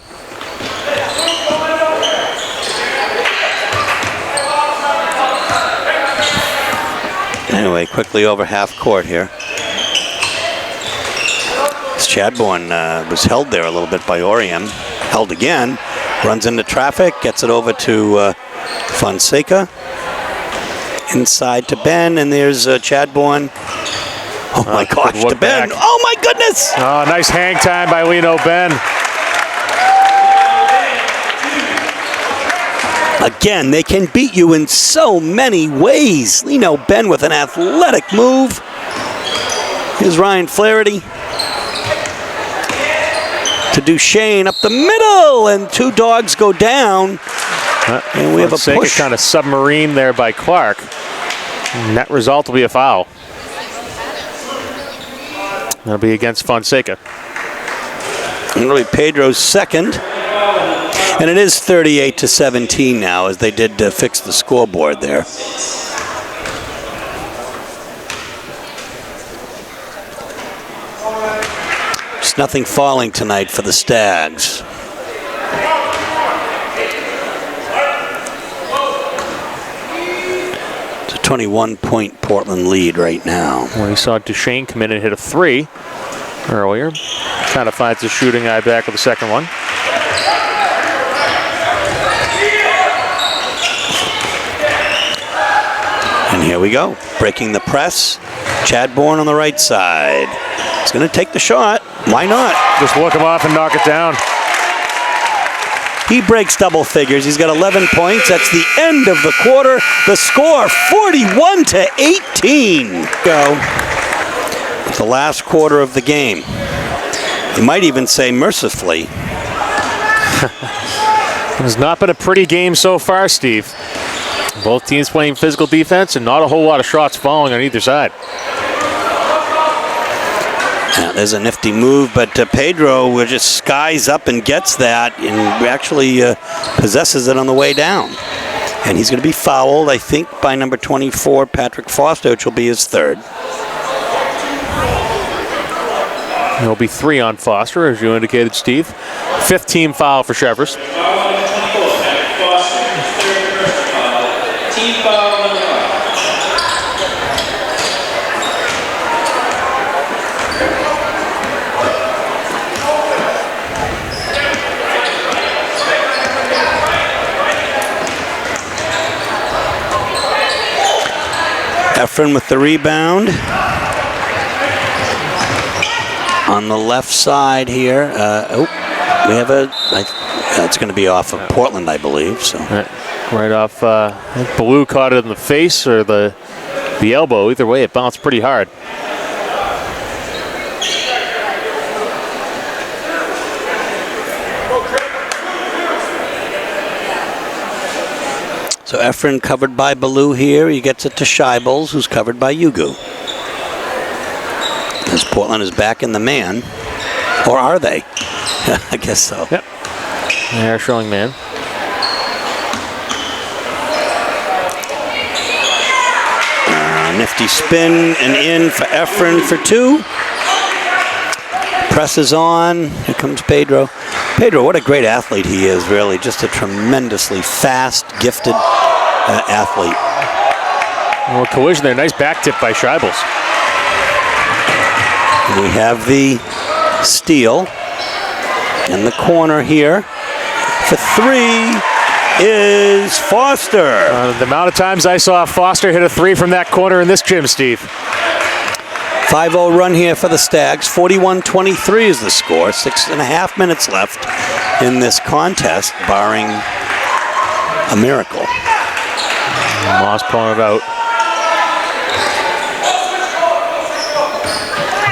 Anyway, quickly over half court here. Chadbourne was held there a little bit by Oriam. Held again. Runs into traffic. Gets it over to Fonseca. Inside to Ben. And there's Chadbourne. Oh my gosh, to Ben. Back. Oh my goodness. Oh, nice hang time by Lino Ben. Again, they can beat you in so many ways. Lino Ben with an athletic move. Here's Ryan Flaherty. To Duchesne up the middle, and two dogs go down. And we have a push. Kind of submarine there by Clark. Net result will be a foul. That'll be against Fonseca. And it'll be Pedro's second. And it is 38-17 now, as they did fix the scoreboard there. Just nothing falling tonight for the Stags. It's a 21-point Portland lead right now. Well, we saw Duchesne come in and hit a 3 earlier. Kind of finds the shooting eye back with the second one. And here we go, breaking the press. Chadbourne on the right side. He's going to take the shot. Why not? Just look him off and knock it down. He breaks double figures. He's got 11 points. That's the end of the quarter. The score, 41-18. Go. It's the last quarter of the game. You might even say mercifully. It has not been a pretty game so far, Steve. Both teams playing physical defense and not a whole lot of shots falling on either side. Yeah, there's a nifty move, but Pedro just skies up and gets that and actually possesses it on the way down. And he's going to be fouled, I think, by number 24, Patrick Foster, which will be his third. There'll be 3 on Foster, as you indicated, Steve. 5th team foul for Cheverus. Team foul number 5. Efren with the rebound. On the left side here. We have it's going to be off of Portland, I believe. So. Right off, I think Blue caught it in the face or the elbow. Either way, it bounced pretty hard. So Efren covered by Baloo here. He gets it to Scheibels, who's covered by Yugu. As Portland is back in the man. Or are they? I guess so. Yep. They're showing man. Nifty spin and in for Efren for 2. Presses on. Here comes Pedro. Pedro, what a great athlete he is, really. Just a tremendously fast, gifted athlete. Well, collision there. Nice back tip by Scheibels. We have the steal in the corner here. For 3 is Foster. The amount of times I saw Foster hit a 3 from that corner in this gym, Steve. 5-0 run here for the Stags. 41-23 is the score. 6.5 minutes left in this contest, barring a miracle. Moss pulling it out.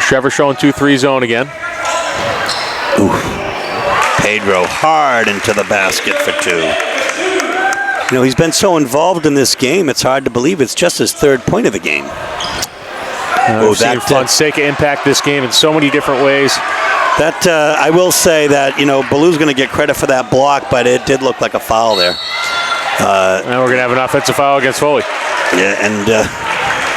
Cheverus showing 2-3 zone again. Oof. Pedro hard into the basket for 2. You know, he's been so involved in this game, it's hard to believe it's just his 3rd point of the game. We've seen Fonseca impact this game in so many different ways. That I will say that, you know, Ballou's going to get credit for that block, but it did look like a foul there. Now we're going to have an offensive foul against Foley. Yeah, and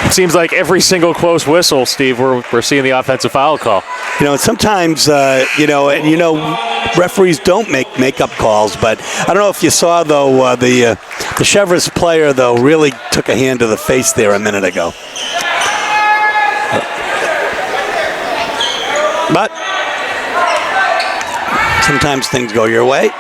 it seems like every single close whistle, Steve, we're seeing the offensive foul call. You know, sometimes, referees don't make makeup calls, but I don't know if you saw, though, the Cheverus player, though, really took a hand to the face there a minute ago. But sometimes things go your way.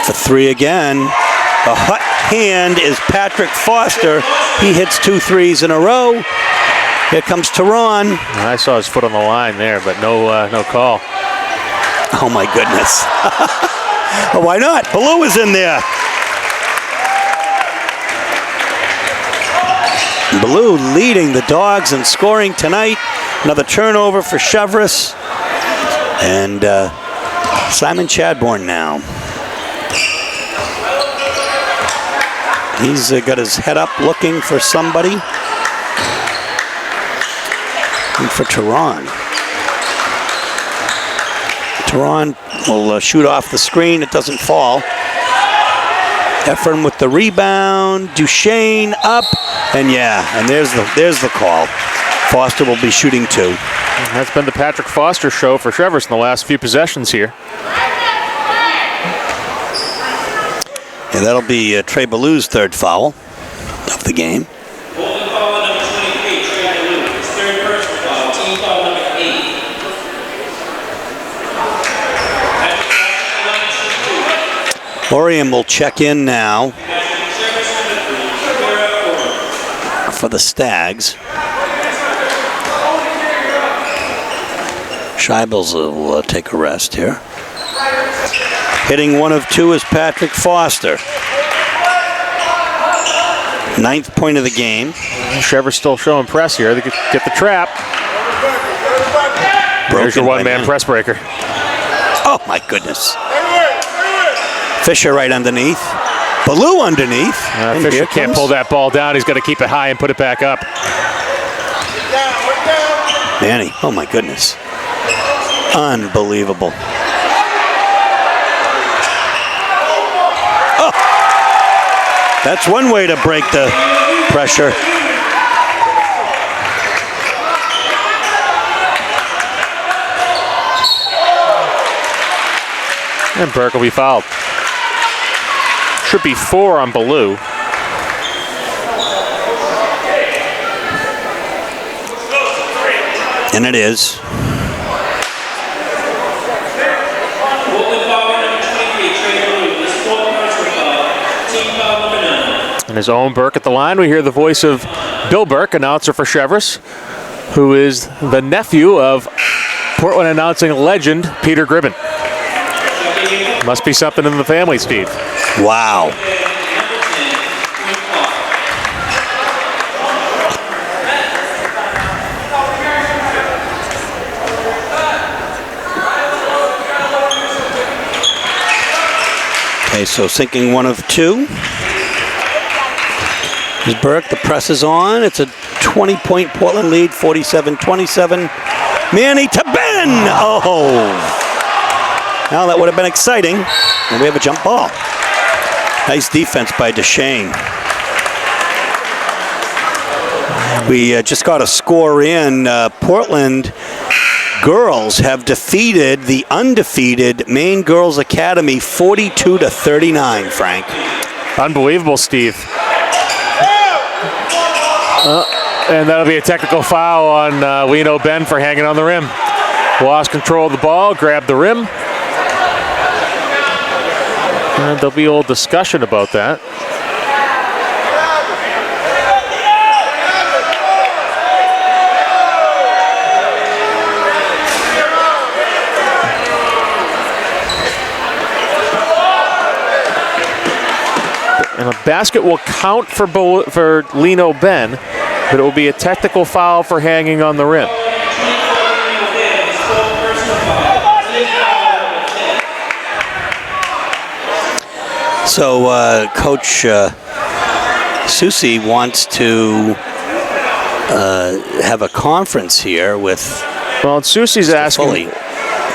For 3 again. The hot hand is Patrick Foster. He hits 2 threes in a row. Here comes Teron. I saw his foot on the line there, but no call. Oh my goodness. Oh, why not? Ballou is in there. Ballou leading the Dogs in scoring tonight. Another turnover for Cheverus. And Simon Chadbourne now. He's got his head up looking for somebody. And for Teron. Teron will shoot off the screen. It doesn't fall. Efren with the rebound. Duchesne up. And there's the call. Foster will be shooting 2. That's been the Patrick Foster show for Cheverus in the last few possessions here. Yeah, that'll be Trey Ballou's 3rd foul of the game. Holding foul number 23, Trey Ballou. His 3rd personal foul, team foul number 8. Oriam will check in now for the Stags. Scheibels will take a rest here. Hitting 1 of 2 is Patrick Foster. 9th point of the game. Cheverus still showing press here. They get the trap. There's your one-man press breaker. Oh, my goodness. Fisher right underneath. Ballou underneath. Fisher can't pull that ball down. He's got to keep it high and put it back up. Manny, oh my goodness. Unbelievable. Oh, that's one way to break the pressure. And Burke will be fouled. Should be 4 on Ballou. And it is. And his own Burke at the line. We hear the voice of Bill Burke, announcer for Cheverus, who is the nephew of Portland announcing legend Peter Gribben. Must be something in the family, Steve. Wow. Okay, so sinking 1 of 2. Is Burke. The press is on. It's a 20-point Portland lead, 47-27. Manny to Ben. Oh. Now that would have been exciting. And we have a jump ball. Nice defense by Duchesne. We just got a score in. Portland girls have defeated the undefeated Maine Girls Academy 42-39, Frank. Unbelievable, Steve. And that'll be a technical foul on Lino Ben for hanging on the rim. Lost control of the ball, grabbed the rim. And there'll be a little discussion about that. And a basket will count for Lino Ben. but it will be a technical foul for hanging on the rim. So Coach Susi wants to have a conference here with Well, Susi's asking,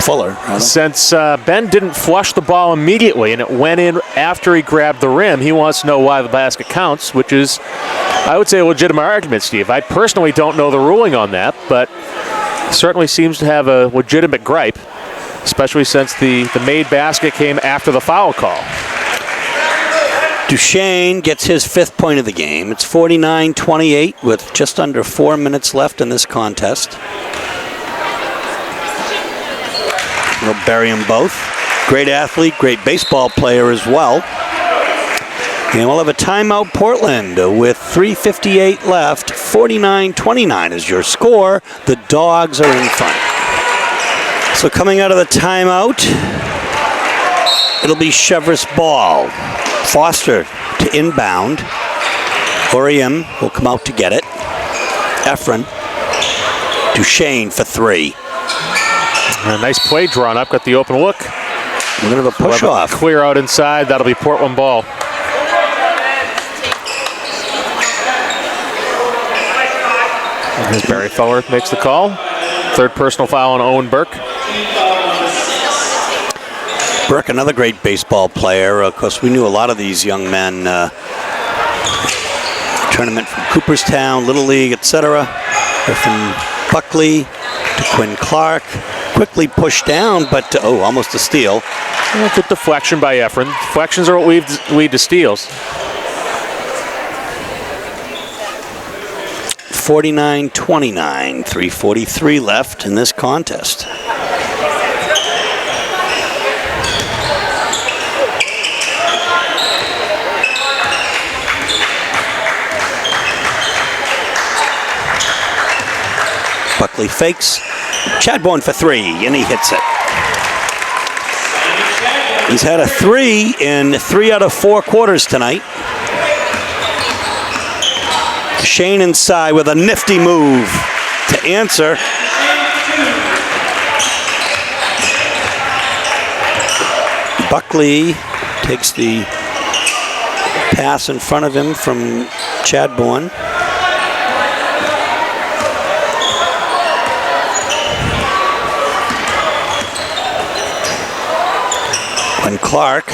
Fuller. Rather. since Ben didn't flush the ball immediately and it went in after he grabbed the rim, he wants to know why the basket counts, which is, I would say, a legitimate argument, Steve. I personally don't know the ruling on that, but certainly seems to have a legitimate gripe, especially since the made basket came after the foul call. Duchesne gets his 5th point of the game. It's 49-28 with just under 4 minutes left in this contest. We'll bury them both. Great athlete, great baseball player as well. And we'll have a timeout, Portland, with 3:58 left. 49-29 is your score. The Dogs are in front. So coming out of the timeout, it'll be Cheverus ball. Foster to inbound. Oriam will come out to get it. Efren. Duchesne for 3. A nice play drawn up, got the open look. A bit of a push off. Clear out inside, that'll be Portland ball. Here's Barry Feller makes the call. 3rd personal foul on Owen Burke. Burke, another great baseball player. Of course, we knew a lot of these young men. Tournament from Cooperstown, Little League, etc. They're from Buckley to Quinn Clark. Quickly pushed down, but almost a steal. Well, good deflection by Efren. Deflections are what lead to steals. 49-29, 3:43 left in this contest. Buckley fakes. Chadbourne for 3, and he hits it. He's had a 3 in 3 out of 4 quarters tonight. Shane inside with a nifty move to answer. Buckley takes the pass in front of him from Chadbourne. When Clark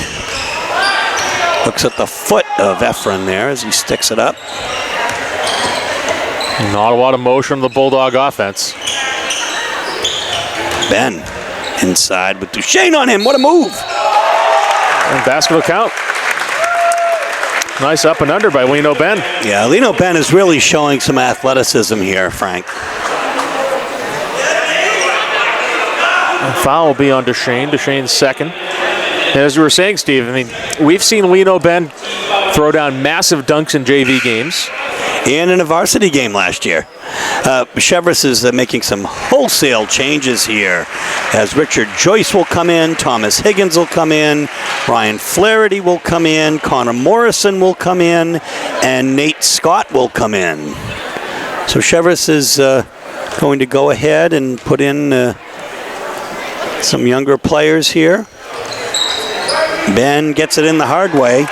looks at the foot of Efren there as he sticks it up. Not a lot of motion on the Bulldog offense. Ben inside with Duchesne on him. What a move. And basket will count. Nice up and under by Lino Ben. Yeah, Lino Ben is really showing some athleticism here, Frank. And foul will be on Duchesne. Duchesne's 2nd. As you were saying, Steve, I mean, we've seen Lino Ben throw down massive dunks in JV games. And in a varsity game last year. Cheverus is making some wholesale changes here as Richard Joyce will come in, Thomas Higgins will come in, Ryan Flaherty will come in, Connor Morrison will come in, and Nate Scott will come in. So Cheverus is going to go ahead and put in some younger players here. Ben gets it in the hard way.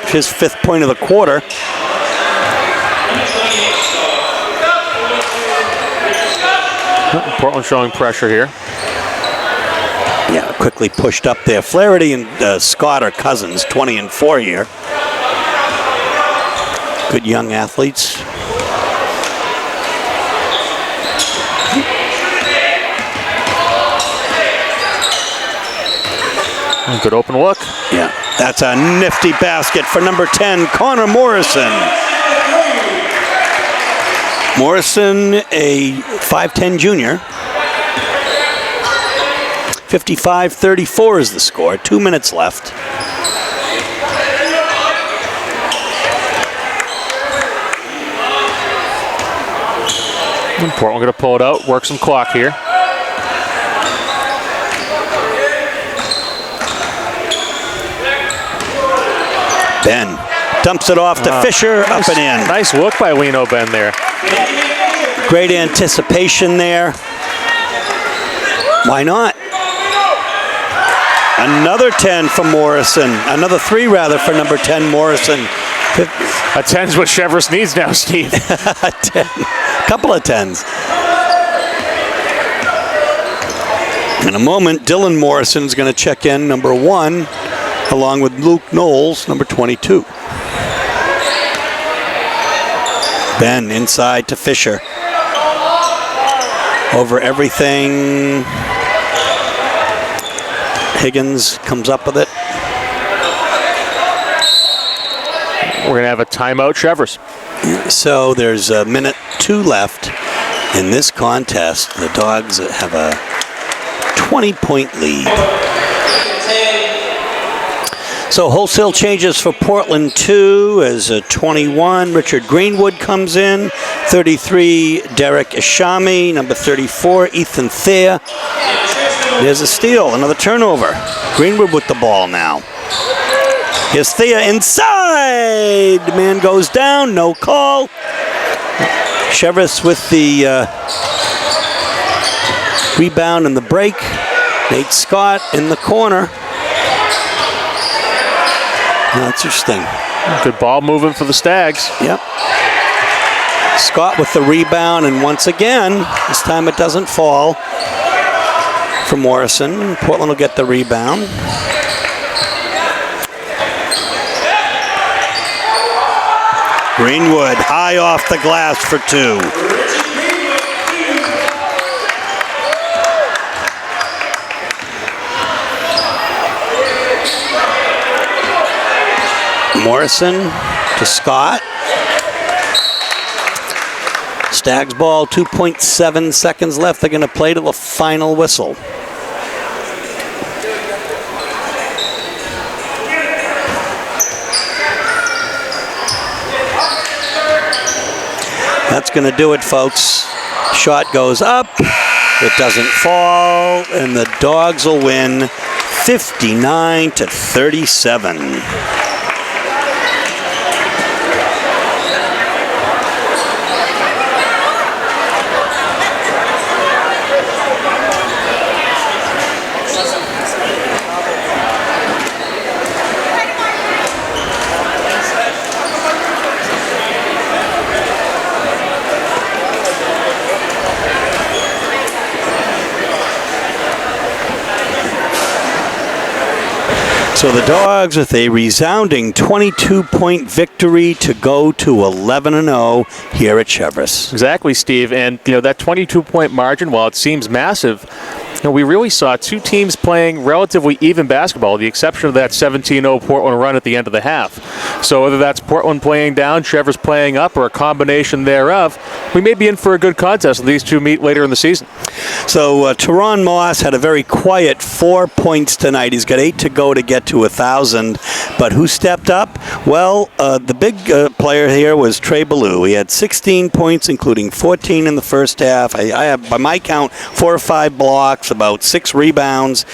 His 5th point of the quarter. Portland showing pressure here. Yeah, quickly pushed up there. Flaherty and Scott are cousins, 20 and 4 here. Good young athletes. Good open look. Yeah, that's a nifty basket for number 10, Connor Morrison. Morrison, a 5'10 junior. 55-34 is the score. 2 minutes left. And Portland going to pull it out, work some clock here. Ben Dumps it off to Fisher, up and in. Nice look by Lino Ben there. Great anticipation there. Why not? Another 10 for Morrison. Another 3, rather, for number 10, Morrison. A 10's what Cheverus needs now, Steve. A 10. Couple of 10s. In a moment, Dylan Morrison is going to check in, number 1, along with Luke Knowles, number 22. Ben inside to Fisher. Over everything. Higgins comes up with it. We're going to have a timeout, Cheverus. So there's a minute 2 left in this contest. The Dogs have a 20-point lead. So wholesale changes for Portland 2 as 21. Richard Greenwood comes in. 33, Derek Ishami. Number 34, Ethan Thayer. There's a steal, another turnover. Greenwood with the ball now. Here's Thayer inside. Man goes down, no call. Cheverus with the rebound and the break. Nate Scott in the corner. That's interesting. Good ball movement for the Stags. Yep. Scott with the rebound, and once again, this time it doesn't fall for Morrison. Portland will get the rebound. Greenwood high off the glass for 2. Morrison to Scott. Stags ball, 2.7 seconds left. They're going to play to the final whistle. That's going to do it, folks. Shot goes up. It doesn't fall, and the Dogs will win 59-37. So the Dogs with a resounding 22-point victory to go to 11-0 here at Cheverus. Exactly, Steve. And, that 22-point margin, while it seems massive, we really saw two teams playing relatively even basketball, with the exception of that 17-0 Portland run at the end of the half. So whether that's Portland playing down, Cheverus playing up, or a combination thereof, we may be in for a good contest if these two meet later in the season. So Teron Moss had a very quiet 4 points tonight. He's got 8 to go to get to 1,000. But who stepped up? Well, the big player here was Trey Ballou. He had 16 points, including 14 in the first half. I have, by my count, 4 or 5 blocks, about 6 rebounds.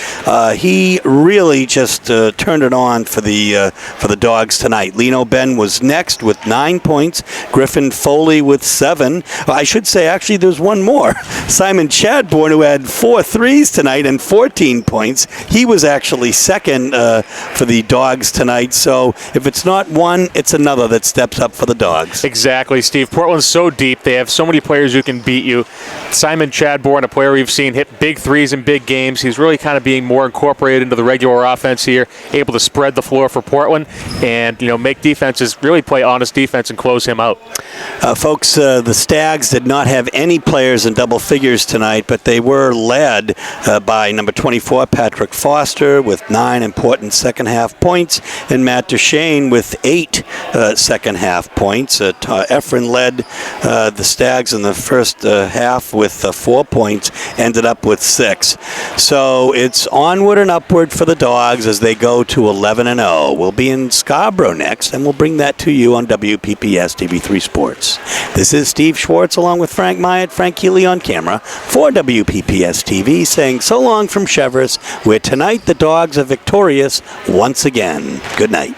He really just turned it on for the Dogs tonight. Lino Ben was next with 9 points. Griffin Foley with 7. I should say, actually, there's one more. Simon Chadbourne, who had 4 threes tonight and 14 points. He was actually second for the Dogs tonight. So if it's not one, it's another that steps up for the Dogs. Exactly, Steve. Portland's so deep. They have so many players who can beat you. Simon Chadbourne, a player we've seen hit big threes in big games. He's really kind of being more incorporated into the regular offense here, able to spread the floor for Portland and, make defenses really play honest defense and close him out. Folks, the Stags did not have any players in double figures tonight, but they were led by number 24, Patrick Foster, with 9 important second-half points, and Matt Duchesne with 8 second-half points. Efren led the Stags in the first half with 4 points, ended up with 6. So it's onward and upward for the Dogs as they go to 11-0. We'll be in Scarborough next, and we'll bring that to you on WPPS TV3 Sports. This is Steve Schwartz along with Frank Myatt, Frank Healy on camera for WPPS TV, saying so long from Cheverus, where tonight the Dogs are victorious once again. Good night.